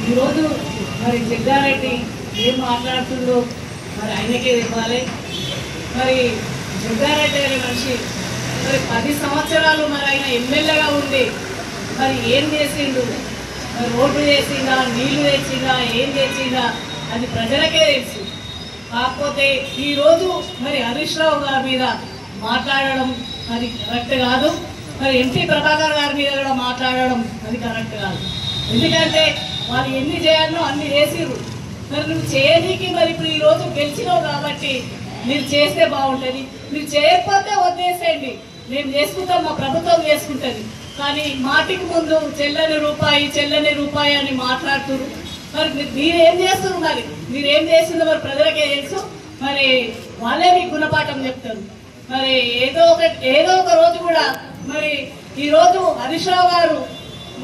ఈరోజు మరి జగ్గారెడ్డి ఏం మాట్లాడుతుందో మరి ఆయనకే ఇవ్వాలి. మరి జగ్గారెడ్డి అనే మనిషి మరి 10 సంవత్సరాలు మరి ఆయన ఎమ్మెల్యేగా ఉండి మరి ఏం చేసిండు, మరి రోడ్డు చేసిందా, నీళ్లు తెచ్చిందా, ఏం తెచ్చిందా అది ప్రజలకే తెలుసు. కాకపోతే ఈరోజు మరి హరీష్ రావు గారి మీద మాట్లాడడం అది కరెక్ట్ కాదు. మరి ఎంపీ ప్రభాకర్ గారి మీద కూడా మాట్లాడడం అది కరెక్ట్ కాదు. ఎందుకంటే వాళ్ళు ఎన్ని చేయాలో అన్ని చేసిర్రు. మరి నువ్వు చేయనీకి మరి ఇప్పుడు ఈరోజు గెలిచినావు కాబట్టి మీరు చేస్తే బాగుంటుంది. మీరు చేయకపోతే వదిలేసేయండి, మేము చేసుకుంటాం, మా ప్రభుత్వం చేసుకుంటుంది. కానీ మాటికి ముందు చెల్లని రూపాయి అని మాట్లాడుతున్నారు. మరి మీరేం చేస్తున్నారు? మరి మీరేం చేస్తుందో మరి ప్రజలకే తెలుసు. మరి వాళ్ళే మీకు గుణపాఠం చెప్తారు. మరి ఏదో ఒక రోజు కూడా మరి ఈరోజు హరీష్ రావు గారు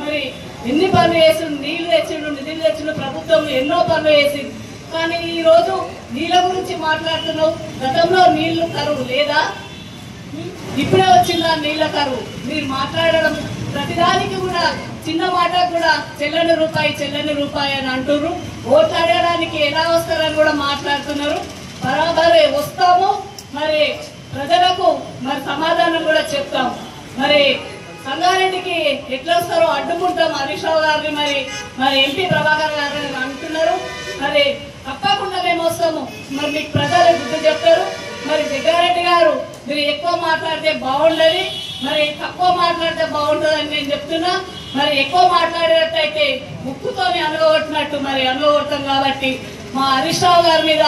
మరి ఎన్ని పనులు చేసిండు, నీళ్లు తెచ్చిండు, ప్రభుత్వం ఎన్నో పనులు చేసింది. కానీ ఈరోజు నీళ్ళ గురించి మాట్లాడుతున్నావు. గతంలో నీళ్లు కరువు లేదా? ఇప్పుడే వచ్చిందా నీళ్ళ కరువు? మీరు మాట్లాడడం ప్రతిదానికి కూడా చిన్న మాట కూడా చెల్లని రూపాయి అని అంటున్నారు. ఓట్లు అడగడానికి ఎలా వస్తారని కూడా మాట్లాడుతున్నారు. బరాబరే వస్తాము, మరి ప్రజలకు మరి సమాధానం కూడా చెప్తాం. మరి సంగారెడ్డికి ఎట్లా వస్తారో అడ్డుకుంటాం హరీష్ రావు గారిని మరి ఎంపీ ప్రభాకర్ గారిని అంటున్నారు. మరి తప్పకుండా మేము వస్తాము. మరి మీకు ప్రజలు గుర్తు చెప్తారు. మరి జగ్గారెడ్డి గారు మీరు ఎక్కువ మాట్లాడితే బాగుండదు, మరి తక్కువ మాట్లాడితే బాగుంటుందని నేను చెప్తున్నా. మరి ఎక్కువ మాట్లాడేటట్టయితే ముక్కుతోని అనుభవట్టినట్టు మరి అనుభవతాం. కాబట్టి మా హరీష్ రావు గారి మీద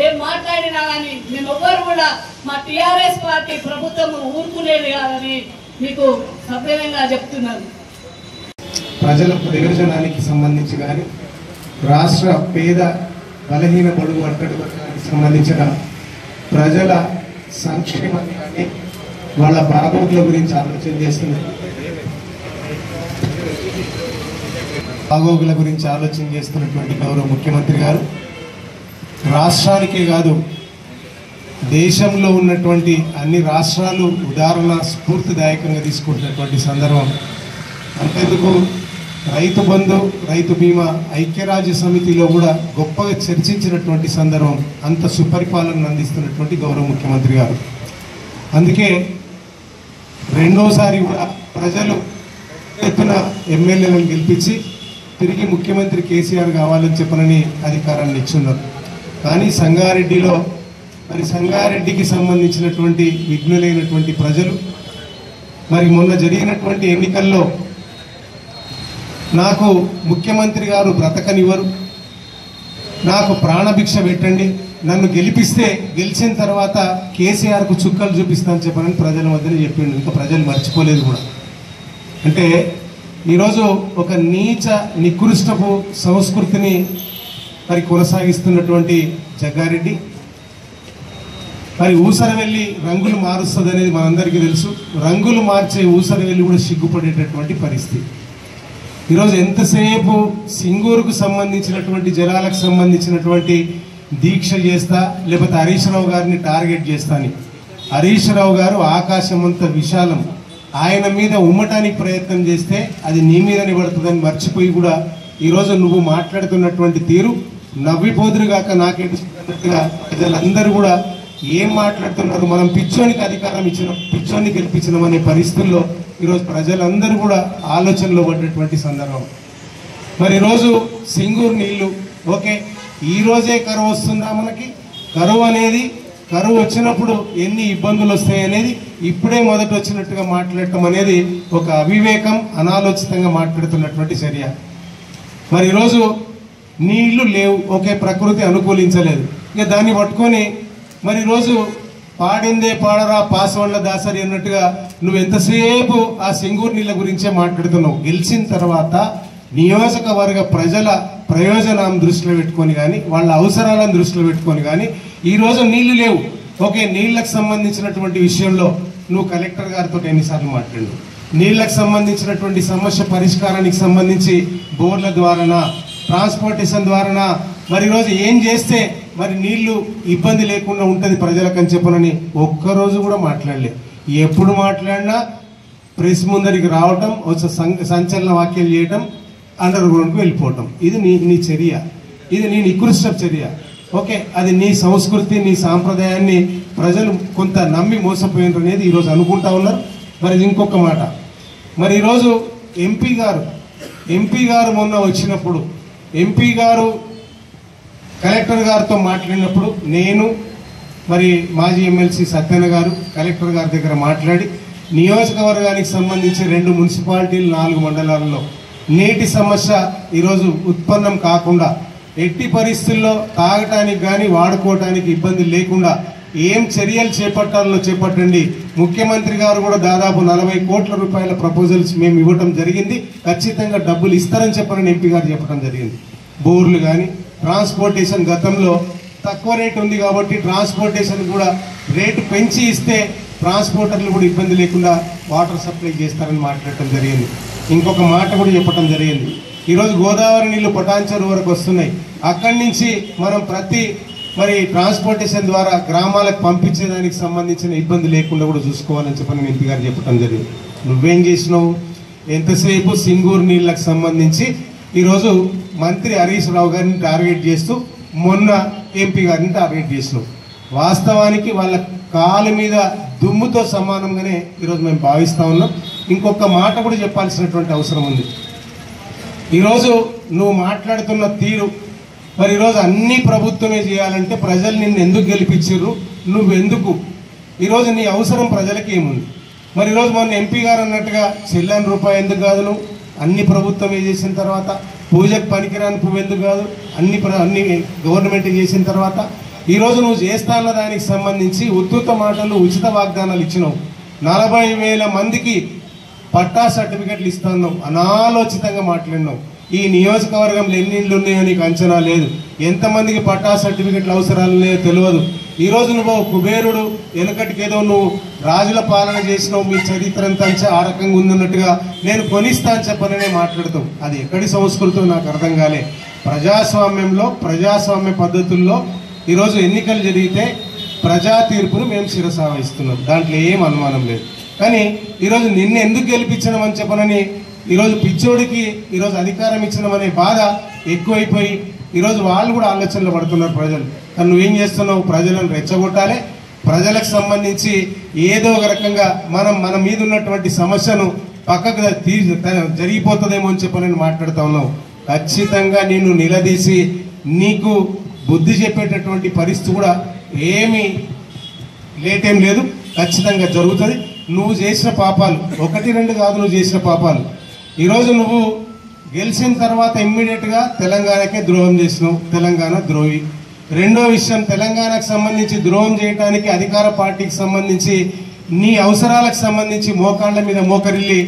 ఏం మాట్లాడినా కానీ మేము ఎవ్వరు కూడా మా టీఆర్ఎస్ పార్టీ ప్రభుత్వం ఊరుకునేది కాదని మీకు సభ్యంగా చెప్తున్నాను. ప్రజల ప్రయోజనానికి సంబంధించి కానీ రాష్ట్ర పేద బలహీన బడుగు వర్గానికి సంబంధించిన ప్రజల సంక్షేమాన్ని కానీ వాళ్ళ బాగోగుల గురించి ఆలోచన చేస్తున్నారు. బాగోగుల గురించి ఆలోచన చేస్తున్నటువంటి గౌరవ ముఖ్యమంత్రి గారు రాష్ట్రానికే కాదు దేశంలో ఉన్నటువంటి అన్ని రాష్ట్రాలు ఉదాహరణ స్ఫూర్తిదాయకంగా తీసుకుంటున్నటువంటి సందర్భం. అంతేందుకు రైతు బంధు, రైతు బీమా ఐక్యరాజ్య సమితిలో కూడా గొప్పగా చర్చించినటువంటి సందర్భం. అంత సుపరిపాలన అందిస్తున్నటువంటి గౌరవ ముఖ్యమంత్రి గారు. అందుకే రెండోసారి కూడా ప్రజలు ఎత్తున ఎమ్మెల్యేలను గెలిపించి తిరిగి ముఖ్యమంత్రి కేసీఆర్ కావాలని చెప్పనని అధికారాన్ని ఇచ్చున్నారు. కానీ సంగారెడ్డిలో మరి సంగారెడ్డికి సంబంధించినటువంటి విఘ్నులైనటువంటి ప్రజలు మరి మొన్న జరిగినటువంటి ఎన్నికల్లో నాకు ముఖ్యమంత్రి గారు బ్రతకనివ్వరు, నాకు ప్రాణభిక్ష పెట్టండి, నన్ను గెలిపిస్తే గెలిచిన తర్వాత కేసీఆర్కు చుక్కలు చూపిస్తానని చెప్పని ప్రజల మధ్యనే చెప్పిండు. ఇంకా ప్రజలు మర్చిపోలేదు కూడా. అంటే ఈరోజు ఒక నీచ నికృష్టపు సంస్కృతిని మరి కొనసాగిస్తున్నటువంటి జగ్గారెడ్డి మరి ఊసరవెల్లి రంగులు మారుస్తుంది అనేది మనందరికీ తెలుసు. రంగులు మార్చే ఊసరవెల్లి కూడా సిగ్గుపడేటటువంటి పరిస్థితి. ఈరోజు ఎంతసేపు సింగూరుకు సంబంధించినటువంటి జలాలకు సంబంధించినటువంటి దీక్ష చేస్తా, లేకపోతే హరీష్ రావు గారిని టార్గెట్ చేస్తా అని. హరీష్ రావు గారు ఆకాశం అంత విశాలం, ఆయన మీద ఉమ్మటానికి ప్రయత్నం చేస్తే అది నీ మీదనే పడుతుందని మర్చిపోయి కూడా ఈరోజు నువ్వు మాట్లాడుతున్నటువంటి తీరు నవ్విపోదురుగాక నాకేట్టుగా ప్రజలందరూ కూడా ఏం మాట్లాడుతున్నారు, మనం పిచ్చోనికి అధికారం ఇచ్చినాం, పిచ్చోన్ని గెలిపించినాం అనే పరిస్థితుల్లో ఈరోజు ప్రజలందరూ కూడా ఆలోచనలో పడ్డటువంటి సందర్భం. మరి ఈరోజు సింగూరు నీళ్లు ఓకే, ఈరోజే కరువు వస్తుందా? మనకి కరువు వచ్చినప్పుడు ఎన్ని ఇబ్బందులు వస్తాయి అనేది ఇప్పుడే మొదట వచ్చినట్టుగా మాట్లాడటం అనేది ఒక అవివేకం, అనాలోచితంగా మాట్లాడుతున్నటువంటి చర్య. మరి ఈరోజు నీళ్లు లేవు, ఓకే, ప్రకృతి అనుకూలించలేదు, ఇక దాన్ని పట్టుకొని మరి ఈరోజు పాడిందే పాడరా పాసవళ్ళ దాసరి అన్నట్టుగా నువ్వు ఎంతసేపు ఆ సింగూరు నీళ్ళ గురించే మాట్లాడుతున్నావు. గెలిచిన తర్వాత నియోజకవర్గ ప్రజల ప్రయోజనం దృష్టిలో పెట్టుకొని కానీ వాళ్ళ అవసరాలను దృష్టిలో పెట్టుకొని కానీ ఈరోజు నీళ్లు లేవు. ఓకే, నీళ్లకు సంబంధించినటువంటి విషయంలో నువ్వు కలెక్టర్ గారితో ఎన్నిసార్లు మాట్లాడు? నీళ్లకు సంబంధించినటువంటి సమస్య పరిష్కారానికి సంబంధించి బోర్ల ద్వారానా, ట్రాన్స్పోర్టేషన్ ద్వారానా, మరి ఈరోజు ఏం చేస్తే మరి నీళ్లు ఇబ్బంది లేకుండా ఉంటుంది ప్రజలకని చెప్పనని ఒక్కరోజు కూడా మాట్లాడలేదు. ఎప్పుడు మాట్లాడినా ప్రెస్ ముందరికి రావటం, సంచలన వ్యాఖ్యలు చేయటం, అండర్ గ్రౌండ్కి వెళ్ళిపోవటం. ఇది నీ చర్య, ఇది నీ నికృష్ట చర్య. ఓకే, అది నీ సంస్కృతి, నీ సాంప్రదాయాన్ని ప్రజలు కొంత నమ్మి మోసపోయినారు అనేది ఈరోజు అనుకుంటా ఉన్నారు. మరి ఇంకొక మాట, మరి ఈరోజు ఎంపీ గారు మొన్న వచ్చినప్పుడు ఎంపీ గారు కలెక్టర్ గారితో మాట్లాడినప్పుడు నేను మరి మాజీ ఎమ్మెల్సీ సత్యన్న గారు కలెక్టర్ గారి దగ్గర మాట్లాడి నియోజకవర్గానికి సంబంధించి 2 మున్సిపాలిటీలు 4 మండలాలలో నీటి సమస్య ఈరోజు ఉత్పన్నం కాకుండా ఎట్టి పరిస్థితుల్లో తాగటానికి కానీ వాడుకోవటానికి ఇబ్బంది లేకుండా ఏం చర్యలు చేపట్టాలో చేపట్టండి. ముఖ్యమంత్రి గారు కూడా దాదాపు 40 కోట్ల రూపాయల ప్రపోజల్స్ మేము ఇవ్వటం జరిగింది. ఖచ్చితంగా డబ్బులు ఇస్తారని చెప్పని ఎంపీ గారు చెప్పడం జరిగింది. బోర్లు కానీ, ట్రాన్స్పోర్టేషన్ గతంలో తక్కువ రేటు ఉంది కాబట్టి ట్రాన్స్పోర్టేషన్ కూడా రేటు పెంచి ఇస్తే ట్రాన్స్పోర్టర్లు కూడా ఇబ్బంది లేకుండా వాటర్ సప్లై చేస్తారని మాట్లాడటం జరిగింది. ఇంకొక మాట కూడా చెప్పడం జరిగింది. ఈరోజు గోదావరి నీళ్లు పటాన్చెరు వరకు వస్తున్నాయి. అక్కడి నుంచి మనం మరి ట్రాన్స్పోర్టేషన్ ద్వారా గ్రామాలకు పంపించేదానికి సంబంధించిన ఇబ్బంది లేకుండా కూడా చూసుకోవాలని చెప్పని ఎంపీ గారు చెప్పడం జరిగింది. నువ్వేం చేసినావు? ఎంతసేపు సింగూరు నీళ్ళకు సంబంధించి ఈరోజు మంత్రి హరీష్ రావు గారిని టార్గెట్ చేస్తూ మొన్న ఎంపీ గారిని టార్గెట్ చేసినావు. వాస్తవానికి వాళ్ళ కాలు మీద దుమ్ముతో సమానంగానే ఈరోజు మేము భావిస్తూ ఉన్నాం. ఇంకొక మాట కూడా చెప్పాల్సినటువంటి అవసరం ఉంది. ఈరోజు నువ్వు మాట్లాడుతున్న తీరు, మరి ఈరోజు అన్ని ప్రభుత్వమే చేయాలంటే ప్రజలు నిన్ను ఎందుకు గెలిపించారు? నువ్వెందుకు? ఈరోజు నీ అవసరం ప్రజలకి ఏముంది? మరి ఈరోజు మొన్న ఎంపీ గారు అన్నట్టుగా చెల్లని రూపాయి ఎందుకు కాదు? నువ్వు అన్ని ప్రభుత్వమే చేసిన తర్వాత పూజకు పనికిరాని పువ్వు ఎందుకు కాదు? అన్ని గవర్నమెంట్ చేసిన తర్వాత ఈరోజు నువ్వు చేస్తా అన్న దానికి సంబంధించి ఉత్తుత మాటలు, ఉచిత వాగ్దానాలు ఇచ్చినావు. 40,000 మందికి పట్టా సర్టిఫికెట్లు ఇస్తున్నావు. అనాలోచితంగా మాట్లాడినావు. ఈ నియోజకవర్గంలో ఎన్ని ఇళ్ళు ఉన్నాయో నీకు అంచనా లేదు. ఎంతమందికి పట్టా సర్టిఫికెట్లు అవసరాలు ఉన్నాయో తెలియదు. ఈరోజు నువ్వు కుబేరుడు, వెనకటికేదో నువ్వు రాజుల పాలన చేసినావు, మీ చరిత్ర అంతా ఆ రకంగా ఉందన్నట్టుగా నేను కొనిస్తా అని చెప్పననే మాట్లాడతావు. అది ఎక్కడి సంస్కృతం నాకు అర్థం కాలే. ప్రజాస్వామ్యంలో, ప్రజాస్వామ్య పద్ధతుల్లో ఈరోజు ఎన్నికలు జరిగితే ప్రజా తీర్పును మేము శిరసావహిస్తున్నాం, దాంట్లో ఏం అనుమానం లేదు. కానీ ఈరోజు నిన్ను ఎందుకు గెలిపించడం చెప్పనని ఈరోజు పిచ్చోడికి ఈరోజు అధికారం ఇచ్చినామనే బాధ ఎక్కువైపోయి ఈరోజు వాళ్ళు కూడా ఆలోచనలు పడుతున్నారు ప్రజలు. కానీ నువ్వేం చేస్తున్నావు? ప్రజలను రెచ్చగొట్టాలి, ప్రజలకు సంబంధించి ఏదో ఒక రకంగా మన మీద ఉన్నటువంటి సమస్యను పక్కకు జరిగిపోతుందేమో అని చెప్పని మాట్లాడుతూ ఉన్నావు. ఖచ్చితంగా నిన్ను నిలదీసి నీకు బుద్ధి చెప్పేటటువంటి పరిస్థితి కూడా ఏమీ లేటేం లేదు, ఖచ్చితంగా జరుగుతుంది. నువ్వు చేసిన పాపాలు 1-2 కాదు, నువ్వు చేసిన పాపాలు. ఈరోజు నువ్వు గెలిచిన తర్వాత ఇమ్మీడియట్గా తెలంగాణకే ద్రోహం చేసినావు, తెలంగాణ ద్రోహి. రెండో విషయం, తెలంగాణకు సంబంధించి ద్రోహం చేయడానికి అధికార పార్టీకి సంబంధించి నీ అవసరాలకు సంబంధించి మోకాళ్ళ మీద మోకరిల్లి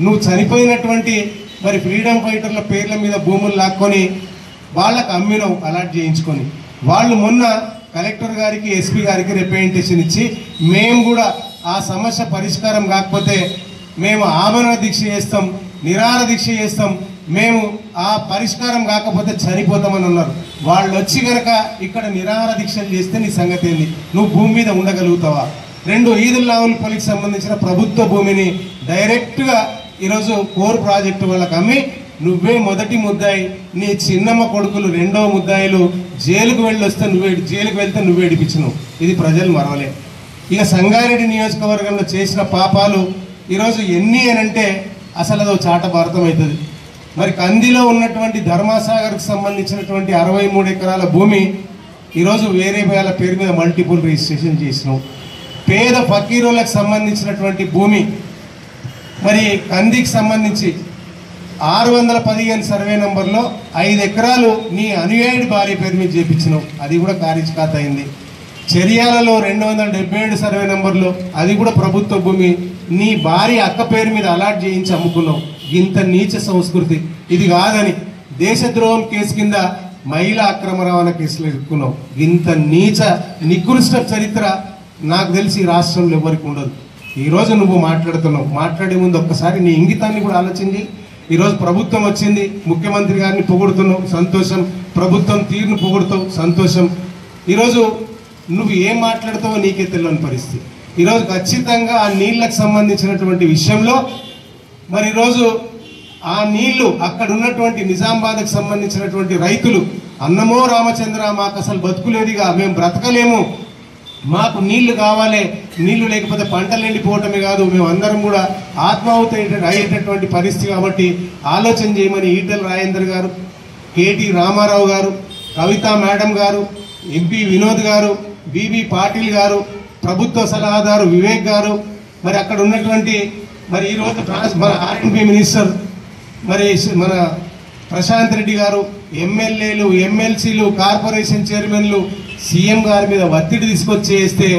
నువ్వు చనిపోయినటువంటి మరి ఫ్రీడమ్ ఫైటర్ల పేర్ల మీద భూములు లాక్కొని వాళ్ళకు అమ్మినవు అలాట్ చేయించుకొని. వాళ్ళు మొన్న కలెక్టర్ గారికి, ఎస్పీ గారికి రిప్రజెంటేషన్ ఇచ్చి మేము కూడా ఆ సమస్య పరిష్కారం కాకపోతే మేము ఆమరణ దీక్ష చేస్తాం, నిరాహార దీక్ష చేస్తాం, మేము ఆ పరిష్కారం కాకపోతే చనిపోతామని అన్నారు. వాళ్ళు వచ్చి కనుక ఇక్కడ నిరాహార దీక్షలు చేస్తే నీ సంగతి ఏంది? నువ్వు భూమి మీద ఉండగలుగుతావా? 2 ఈదుల్లావులపల్లికి సంబంధించిన ప్రభుత్వ భూమిని డైరెక్ట్గా ఈరోజు కోర్ ప్రాజెక్టు వాళ్ళకి అమ్మి నువ్వే మొదటి ముద్దాయి, నీ చిన్నమ్మ కొడుకులు రెండవ ముద్దాయిలు జైలుకు వెళ్తే నువ్వే ఏడిపించినావు. ఇది ప్రజలు మరవలే. ఇక సంగారెడ్డి నియోజకవర్గంలో చేసిన పాపాలు ఈరోజు ఎన్ని అనంటే అసలు అదో చాట భారతం అవుతుంది. మరి కందిలో ఉన్నటువంటి ధర్మాసాగర్కు సంబంధించినటువంటి 63 ఎకరాల భూమి ఈరోజు వేరే వాళ్ళ పేరు మీద మల్టిపుల్ రిజిస్ట్రేషన్ చేసినావు. పేద ఫకీరులకు సంబంధించినటువంటి భూమి మరి కందికి సంబంధించి 615 సర్వే నంబర్లో 5 ఎకరాలు నీ అనుయాయుడి భార్య పేరు మీద చేపించినావు, అది కూడా ఖాతా అయింది. చర్యాలలో 277 సర్వే నంబర్లో అది కూడా ప్రభుత్వ భూమి నీ భార్య అక్క పేరు మీద అలాట్ చేయించి అమ్ముకున్నావు. ఇంత నీచ సంస్కృతి ఇది కాదని దేశద్రోహం కేసు కింద మహిళా అక్రమ రవాణా కేసులు ఎదుర్కొన్నావు. ఇంత నీచ నికృష్ట చరిత్ర నాకు తెలిసి ఈ రాష్ట్రంలో ఎవరికి ఉండదు. ఈ రోజు నువ్వు మాట్లాడుతున్నావు. మాట్లాడే ముందు ఒక్కసారి నీ ఇంగితాన్ని కూడా ఆలోచించి, ఈ రోజు ప్రభుత్వం వచ్చింది, ముఖ్యమంత్రి గారిని పొగుడుతున్నావు, సంతోషం. ప్రభుత్వం తీరును పొగుడుతావు, సంతోషం. ఈరోజు నువ్వు ఏం మాట్లాడతావో నీకే తెలియని పరిస్థితి. ఈరోజు ఖచ్చితంగా ఆ నీళ్లకు సంబంధించినటువంటి విషయంలో మరి ఈరోజు ఆ నీళ్లు అక్కడ ఉన్నటువంటి నిజామాబాద్కు సంబంధించినటువంటి రైతులు అన్నమో రామచంద్ర మాకు అసలు బతుకులేదుగా, మేము బ్రతకలేము, మాకు నీళ్లు కావాలి, నీళ్లు లేకపోతే పంటలు ఎండిపోవటమే కాదు, మేము అందరం కూడా ఆత్మాహుతి అయ్యేటటువంటి పరిస్థితి. కాబట్టి ఆలోచన చేయమని ఈటెల రాజేందర్ గారు, కేటీ రామారావు గారు, కవిత మేడం గారు, ఎంపీ వినోద్ గారు, బీబీ పాటిల్ గారు, ప్రభుత్వ సలహాదారు వివేక్ గారు, మరి అక్కడ ఉన్నటువంటి మరి ఈరోజు మన ఆర్ఎండ్బి మినిస్టర్ మరి మన ప్రశాంత్ రెడ్డి గారు, ఎమ్మెల్యేలు, ఎమ్మెల్సీలు, కార్పొరేషన్ చైర్మన్లు సీఎం గారి మీద ఒత్తిడి తీసుకొచ్చేస్తే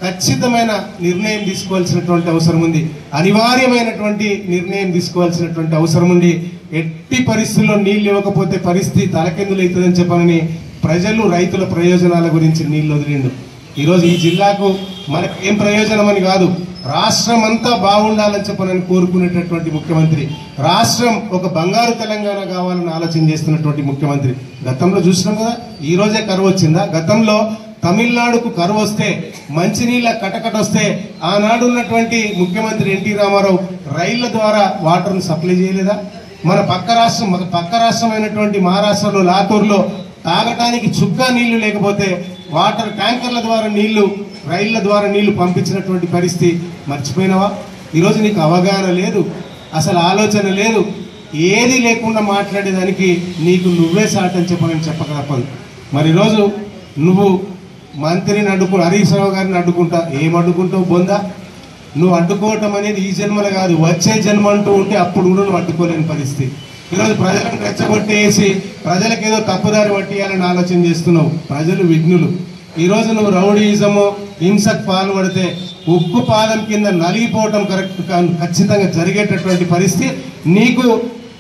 ఖచ్చితమైన నిర్ణయం తీసుకోవాల్సినటువంటి అవసరం ఉంది. అనివార్యమైనటువంటి నిర్ణయం తీసుకోవాల్సినటువంటి అవసరం ఉంది. ఎట్టి పరిస్థితుల్లో నీళ్ళు ఇవ్వకపోతే పరిస్థితి తలకిందులవుతుందని చెప్పనని ప్రజలు రైతుల ప్రయోజనాల గురించి నీళ్ళు వదిలిండు. ఈరోజు ఈ జిల్లాకు మనకు ఏం ప్రయోజనం అని కాదు, రాష్ట్రం అంతా బాగుండాలని చెప్పనని కోరుకునేటటువంటి ముఖ్యమంత్రి, రాష్ట్రం ఒక బంగారు తెలంగాణ కావాలని ఆలోచన చేస్తున్నటువంటి ముఖ్యమంత్రి. గతంలో చూసినాం కదా, ఈ రోజే కరువు వచ్చిందా? గతంలో తమిళనాడుకు కరువు వస్తే, మంచినీళ్ళ కటకట వస్తే ఆనాడు ఉన్నటువంటి ముఖ్యమంత్రి ఎన్టీ రామారావు రైళ్ల ద్వారా వాటర్ను సప్లై చేయలేదా? మన పక్క రాష్ట్రమైనటువంటి మహారాష్ట్రలో లాతూర్లో తాగటానికి చుక్కా నీళ్లు లేకపోతే వాటర్ ట్యాంకర్ల ద్వారా నీళ్లు, రైళ్ల ద్వారా నీళ్లు పంపించినటువంటి పరిస్థితి మర్చిపోయినావా? ఈరోజు నీకు అవగాహన లేదు, అసలు ఆలోచన లేదు. ఏది లేకుండా మాట్లాడేదానికి నీకు నువ్వే సాటని చెప్పనని చెప్పక తప్పదు. మరి ఈరోజు నువ్వు మంత్రిని హరీష్ రావు గారిని అడ్డుకుంటా, ఏం అడ్డుకుంటావు? బొందా, నువ్వు అడ్డుకోవటం అనేది ఈ జన్మలో కాదు, వచ్చే జన్మ అంటూ ఉంటే అప్పుడు కూడా నువ్వు అడ్డుకోలేని పరిస్థితి. ఈరోజు ప్రజలను రెచ్చగొట్టేసి ప్రజలకు ఏదో తప్పుదారి పట్టియాలని ఆలోచన చేస్తున్నావు. ప్రజలు విఘ్నులు. ఈరోజు నువ్వు రౌడీయిజము, హింసకు పాల్పడితే ఉక్కు పాదం కింద నలిగిపోవటం ఖచ్చితంగా జరిగేటటువంటి పరిస్థితి నీకు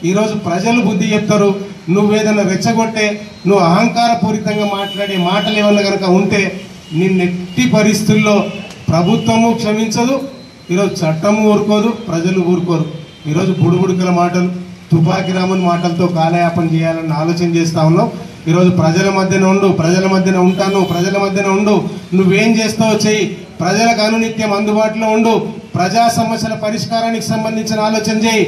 ఈరోజు ప్రజలు బుద్ధి చెప్తారు. నువ్వేదన్నా రెచ్చగొట్టే, నువ్వు అహంకారపూరితంగా మాట్లాడే మాటలు ఏమన్నా కనుక ఉంటే నిన్నెట్టి పరిస్థితుల్లో ప్రభుత్వము క్షమించదు, ఈరోజు చట్టము ఊరుకోదు, ప్రజలు ఊరుకోరు. ఈరోజు బుడుబుడుకల మాటలు, తుపాకి రామన్ మాటలతో కాలయాపన చేయాలని ఆలోచన చేస్తా ఉన్నావు. ఈరోజు ప్రజల మధ్యన ఉండు, ప్రజల మధ్యన ఉంటాను, ప్రజల మధ్యన ఉండు, నువ్వేం చేస్తావో చెయ్యి, ప్రజలకు అనునిత్యం అందుబాటులో ఉండు, ప్రజా సమస్యల పరిష్కారానికి సంబంధించిన ఆలోచన చేయి.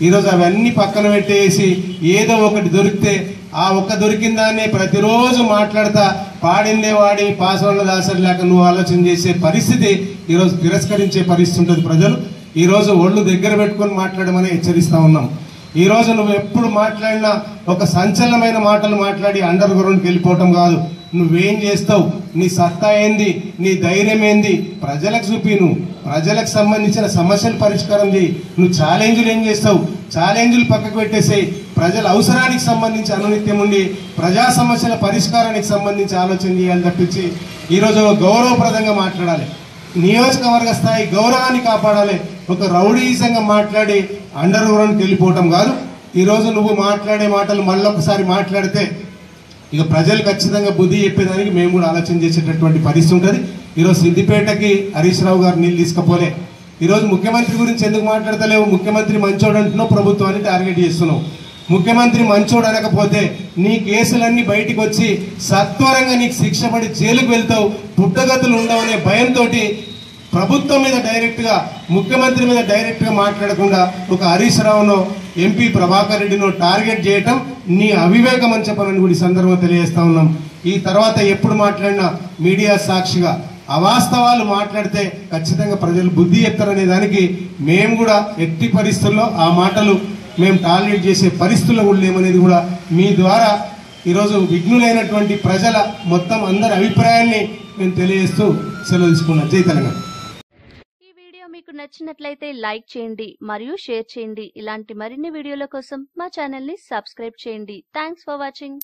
ఈరోజు అవన్నీ పక్కన పెట్టేసి ఏదో ఒకటి దొరికితే ఆ ఒక్క దొరికిన దాన్నే ప్రతిరోజు మాట్లాడతా పాడిందే వాడి పాసవాళ్ళ దాసరి లేక నువ్వు ఆలోచన చేసే పరిస్థితి ఈరోజు తిరస్కరించే పరిస్థితి ఉంటుంది. ప్రజలు ఈరోజు ఒళ్ళు దగ్గర పెట్టుకొని మాట్లాడమని హెచ్చరిస్తా ఉన్నాం. ఈరోజు నువ్వు ఎప్పుడు మాట్లాడినా ఒక సంచలనమైన మాటలు మాట్లాడి అండర్ గ్రౌండ్కి వెళ్ళిపోవటం కాదు. నువ్వేం చేస్తావు, నీ సత్తా ఏంది, నీ ధైర్యం ఏంది ప్రజలకు చూపి, నువ్వు ప్రజలకు సంబంధించిన సమస్యలు పరిష్కారం చేయి. నువ్వు ఛాలెంజ్లు ఏం చేస్తావు, ఛాలెంజ్లు పక్కకు పెట్టేసేయి. ప్రజల అవసరానికి సంబంధించి అనునిత్యం ఉండి ప్రజా సమస్యల పరిష్కారానికి సంబంధించి ఆలోచన చేయాలి తప్పించి ఈరోజు గౌరవప్రదంగా మాట్లాడాలి, నియోజకవర్గ స్థాయి గౌరవాన్ని కాపాడాలి. ఒక రౌడీసంగా మాట్లాడి అండర్ గ్రౌండ్కి వెళ్ళిపోవటం కాదు. ఈరోజు నువ్వు మాట్లాడే మాటలు మళ్ళొకసారి మాట్లాడితే ఇక ప్రజలు ఖచ్చితంగా బుద్ధి చెప్పేదానికి మేము కూడా ఆలోచన చేసేటటువంటి పరిస్థితి ఉంటుంది. ఈరోజు సిద్దిపేటకి హరీష్ రావు గారు నీళ్ళు తీసుకపోలే. ఈరోజు ముఖ్యమంత్రి గురించి ఎందుకు మాట్లాడతలేవు? ముఖ్యమంత్రి మంచోడు అంటున్నావు, ప్రభుత్వాన్ని టార్గెట్ చేస్తున్నావు. ముఖ్యమంత్రి మంచోడు అనకపోతే నీ కేసులన్నీ బయటికి వచ్చి సత్వరంగా నీకు శిక్ష పడి జైలుకు వెళ్తావు, పుట్టగతులు ఉండవనే భయంతో ప్రభుత్వం మీద డైరెక్ట్గా, ముఖ్యమంత్రి మీద డైరెక్ట్గా మాట్లాడకుండా ఒక హరీష్ రావునో ఎంపీ ప్రభాకర్ రెడ్డినో టార్గెట్ చేయటం నీ అవివేకం అని చెప్పనని కూడా ఈ సందర్భంగా తెలియజేస్తా ఉన్నాం. ఈ తర్వాత ఎప్పుడు మాట్లాడినా మీడియా సాక్షిగా అవాస్తవాలు మాట్లాడితే ఖచ్చితంగా ప్రజలు బుద్ధి చెప్తారనే దానికి మేము కూడా ఎట్టి పరిస్థితుల్లో ఆ మాటలు మేము టార్గెట్ చేసే పరిస్థితుల్లో కూడా లేమనేది కూడా మీ ద్వారా ఈరోజు విఘ్నులైనటువంటి ప్రజల మొత్తం అందరి అభిప్రాయాన్ని మేము తెలియజేస్తూ సెలవు తీసుకున్నాం. జై తెలంగాణ. మీకు నచ్చినట్లయితే లైక్ చేయండి మరియు షేర్ చేయండి. ఇలాంటి మరిన్ని వీడియోల కోసం మా ఛానల్ ని సబ్స్క్రైబ్ చేయండి. Thanks for watching.